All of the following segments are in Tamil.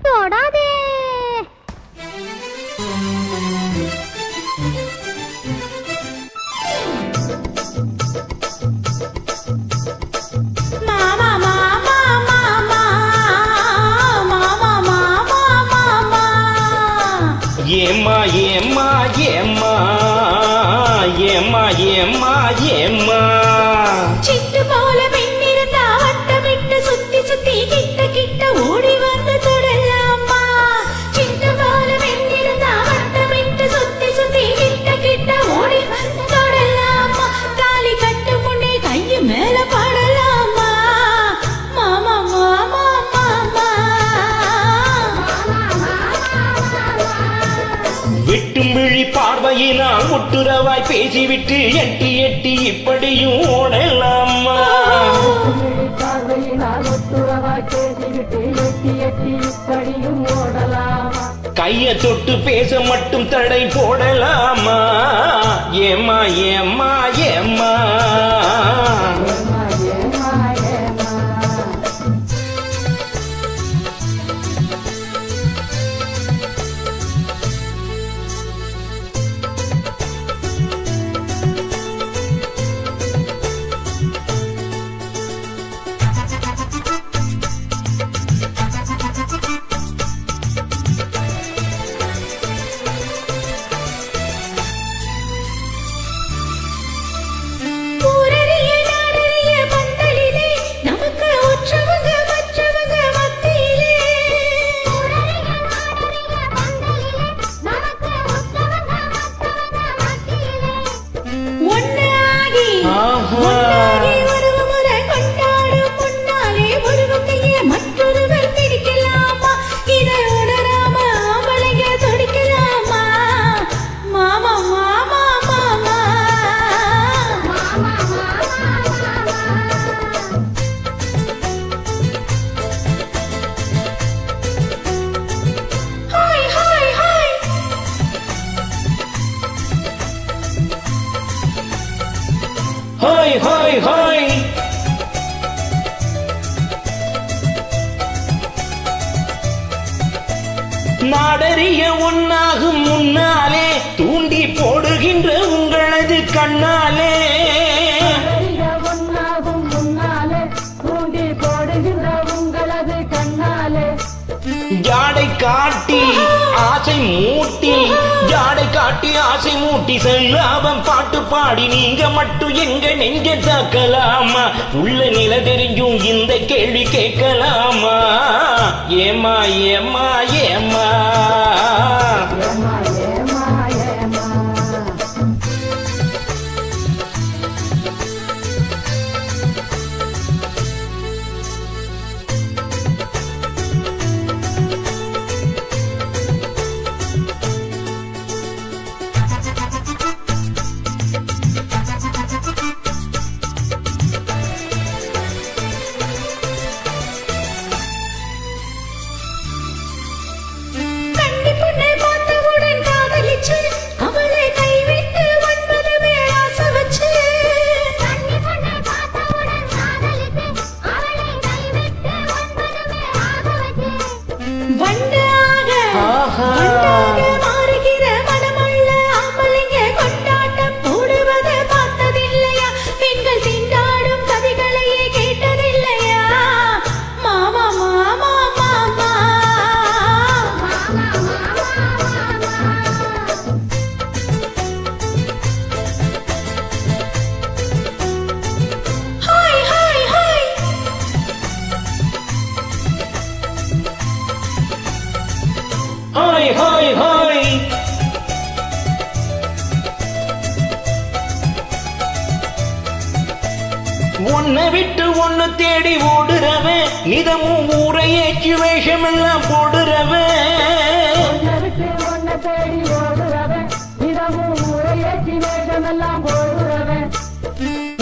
தொடாதே. ஏம்மா ஏம்மா ஏம்மா ஏம்மா ஏம்மா ஏம்மா சிட்டு போல பெண்ணிருந்தா வட்டமிட்டு சுத்தி சுத்தி கிட்ட கிட்ட ஓடி வந்து தொடலாமா. சிட்டு போல பெண்ணிருந்தா வட்டமிட்டு சுத்தி சுத்தி கிட்ட கிட்ட ஓடி வந்து தொடலாமா. தாலி கட்டு முன்னே கையை மேல படலாமா. மாமா மாமா மாமா விட்டும் விழி பார்வையினால் முட்டுறவாய் பேசிவிட்டு எட்டி எட்டி இப்படியும் ஓடலாமா. கைய தொட்டு பேச மட்டும் தடை போடலாமா. ஏம்மா ஏம்மா ஏம்மா ஹோய் ஹோய் ஹோய் நாடறிய ஒன்னாகும் முன்னாலே தூண்டி போடுகின்ற உங்களது கண்ணாலே. ஜாடை காட்டி ஆசை மூட்டி ஜாடை காட்டி ஆசை மூட்டி செல்லாபம் பாட்டு பாடி நீங்க மட்டும் எங்க நெஞ்ச தாக்கலாமா. உள்ள நில தெரிஞ்சும் இந்த கேள்வி கேட்கலாமா. ஏமா ஏமா ஏமா மாறுகிற மனமுள்ள ஆம்பளைங்க கொண்டாட்டம் போடுவதை பார்த்ததில்லையா? பெண்கள் திண்டாடும் கதைகளையே கேட்டதில்லையா? மாமா மாமா மாமா hi hi hi hi hi hi ஒன்ன விட்டு ஒன்னு தேடி ஓடுறவன் நிதமும் ஊரை ஏற்றி வேஷமெல்லாம் போடுறவன்.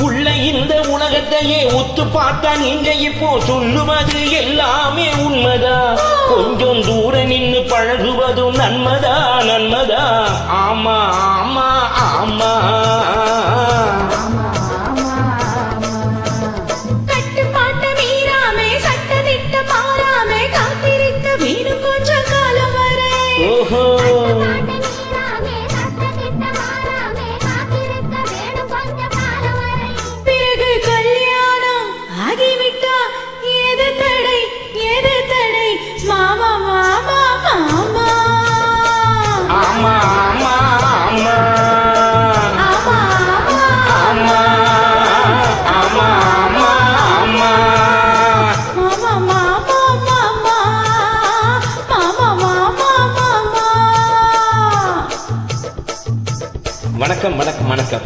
உள்ள இந்த உலகத்தையே ஒத்து பார்த்தா நீங்க இப்போ சொல்லுவது எல்லாமே உண்மைதா. கொஞ்சம் தூர நின்னு பழகுவதும் நன்மதா நன்மதா. ஆமா ஆமா ஆமா கட்டுப்பாட்ட மீறாமே சட்டதிட்ட மாறாமே காத்திருக்க வீடு ஓஹோ பிறகு கல்யாணம் ஆகிவிட்டா ஏது தடை ஏது தடை மாமா மாமா மாமா ஆமா ஆமா ஆமா ஆமா ஆமா ஆமா ஆமா ஆமா மாமா மாமா மாமா மாமா மாமா மாமா. வணக்கம் வணக்கம் வணக்கம்